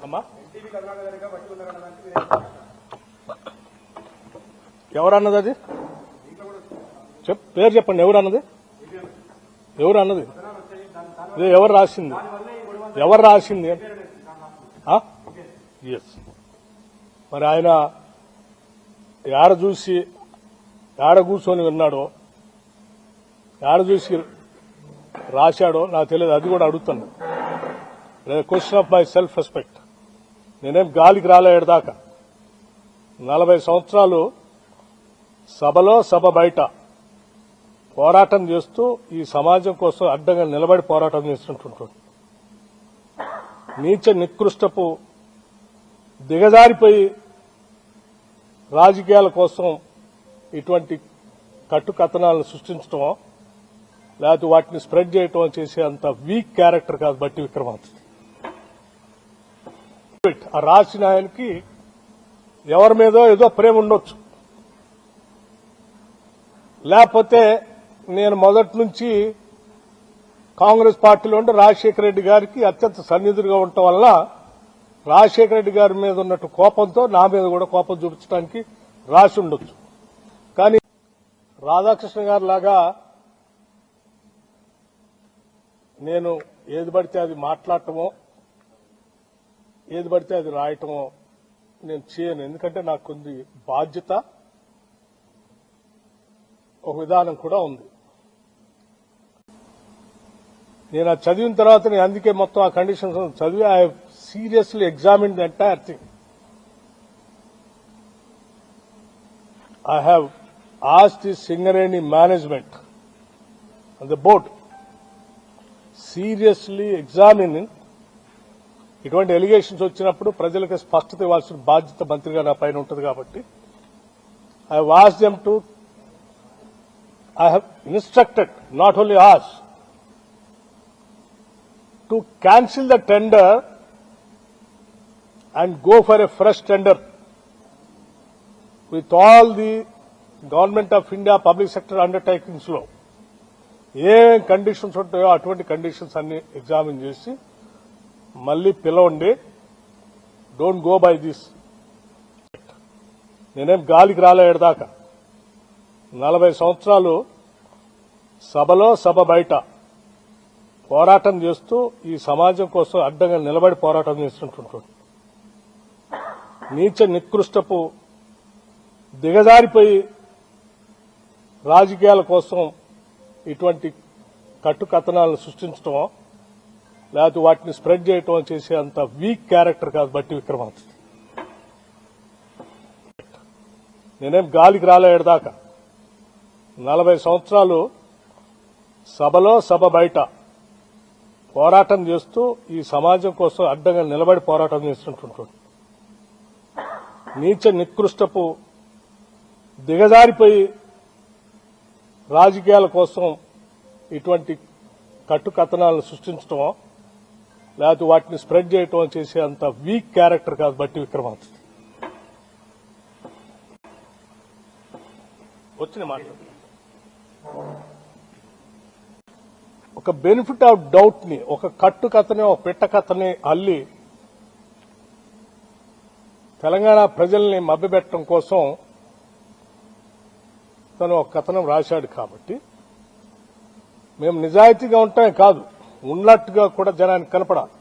అమ్మా ఎవరన్నది అది పేరు చెప్పండి. ఎవరన్నది ఇది ఎవరు రాసింది ఎస్. మరి ఆయన ఏడ కూర్చొని విన్నాడో, ఏడ చూసి రాశాడో నాకు తెలియదు. అది కూడా అడుగుతాను. Question of my self respect. నేనేం గాలికి రాలేదాకా 40 సంవత్సరాలు సభలో సభ బయట పోరాటం చేస్తూ ఈ సమాజం కోసం అడ్డంగా నిలబడి పోరాటం చేస్తుంటుంటాడు. నీచ నికృష్టపు దిగజారిపోయి రాజకీయాల కోసం ఇటువంటి కట్టుకథనాలను సృష్టించడమో లేకపోతే వాటిని స్ప్రెడ్ చేయటం చేసే అంత వీక్ క్యారెక్టర్ కాదు బట్టి విక్రమార్క. ఆ రాసిన ఆయనకి ఎవరి మీదో ఏదో ప్రేమ ఉండొచ్చు, లేకపోతే నేను మొదటి నుంచి కాంగ్రెస్ పార్టీలో ఉంటే రాజశేఖర రెడ్డి గారికి అత్యంత సన్నిధులుగా ఉండటం వల్ల రాజశేఖర రెడ్డి గారి మీద ఉన్నట్టు కోపంతో నా మీద కూడా కోపం చూపించడానికి రాసి ఉండొచ్చు. కానీ రాధాకృష్ణ గారి లాగా నేను ఏది పడితే అది మాట్లాడటమో ఏది పడితే అది రాయటమో నేను చేయను. ఎందుకంటే నాకు కొన్ని బాధ్యత, ఒక విధానం కూడా ఉంది. నేను అది చదివిన తర్వాత నేను అందుకే మొత్తం ఆ కండిషన్స్ చదివి I have seriously examined the entire thing. I have asked the Singareni management and the board seriously examining ఇటువంటి ఎలిగేషన్స్ వచ్చినప్పుడు ప్రజలకు స్పష్టత ఇవ్వాల్సిన బాధ్యత మంత్రిగా నా పైన ఉంటుంది కాబట్టి I have asked them to, I have instructed, not only asked, to cancel the tender and go for a fresh tender with all the Government of India public sector undertakings లో ఏ కండిషన్స్ ఉంటాయో అటువంటి conditions అన్ని examine చేసి మళ్లీ పిలవండి. Don't go by this. నేనేం గాలికి రాలేదాకా 40 సంవత్సరాలు సభలో సభ బయట పోరాటం చేస్తూ ఈ సమాజం కోసం అడ్డంగా నిలబడి పోరాటం చేస్తుంటుంటాడు. నీచ నికృష్టపు దిగజారిపోయి రాజకీయాల కోసం ఇటువంటి కట్టుకథనాలను సృష్టించడమో లేకపోతే వాటిని స్ప్రెడ్ చేయటం చేసే అంత వీక్ క్యారెక్టర్ కాదు బట్టి విక్రమార్క. నేనేం గాలికి రాలేదాకా 40 సంవత్సరాలు సభలో సభ బయట పోరాటం చేస్తూ ఈ సమాజం కోసం అడ్డంగా నిలబడి పోరాటం చేస్తుంటుంటాడు. నీచ నికృష్టపు దిగజారిపోయి రాజకీయాల కోసం ఇటువంటి కట్టుకథనాలను సృష్టించడమో లేకపోతే వాటిని స్ప్రెడ్ చేయటం చేసే అంత వీక్ క్యారెక్టర్ కాదు బట్టి విక్రమార్క. వచ్చిన మాట ఒక బెనిఫిట్ ఆఫ్ డౌట్ ని, ఒక కట్టుకథని, ఒక పెట్టకథని అల్లి తెలంగాణ ప్రజల్ని మభ్యపెట్టడం కోసం తను ఒక కథనం రాశాడు. కాబట్టి మేము నిజాయితీగా ఉంటామే కాదు, ఉన్నట్టుగా కూడా జనానికి కనపడాలి.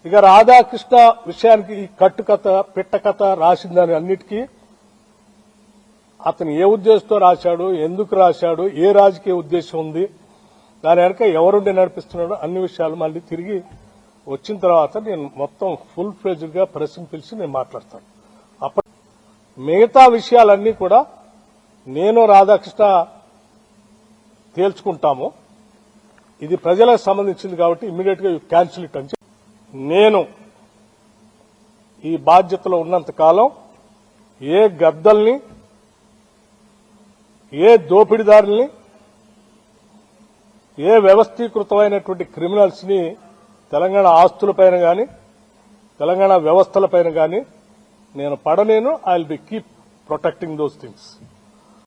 ఇక రాధాకృష్ణ విషయానికి ఈ కట్టుకథ పెట్టకథ రాసిందని అన్నిటికీ అతను ఏ ఉద్దేశంతో రాశాడు, ఎందుకు రాశాడు, ఏ రాజకీయ ఉద్దేశం ఉంది, దాని వెనక ఎవరుండి నడిపిస్తున్నాడో అన్ని విషయాలు మళ్ళీ తిరిగి వచ్చిన తర్వాత నేను మొత్తం ఫుల్ ఫ్లెడ్జ్డ్ గా ప్రెస్ని పిలిచి నేను మాట్లాడతాను. అప్పుడు మిగతా విషయాలన్నీ కూడా నేను రాధాకృష్ణ తేల్చుకుంటాము. ఇది ప్రజలకు సంబంధించింది కాబట్టి ఇమ్మీడియట్ గా క్యాన్సిల్ ఇట్ అని. నేను ఈ బాధ్యతలో ఉన్నంత కాలం ఏ గద్దల్ని, ఏ దోపిడీదారుల్ని, ఏ వ్యవస్థీకృతమైనటువంటి క్రిమినల్స్ ని తెలంగాణ ఆస్తులపైన గాని తెలంగాణ వ్యవస్థలపైన గాని నేను పడనేను. I will be keep protecting those things.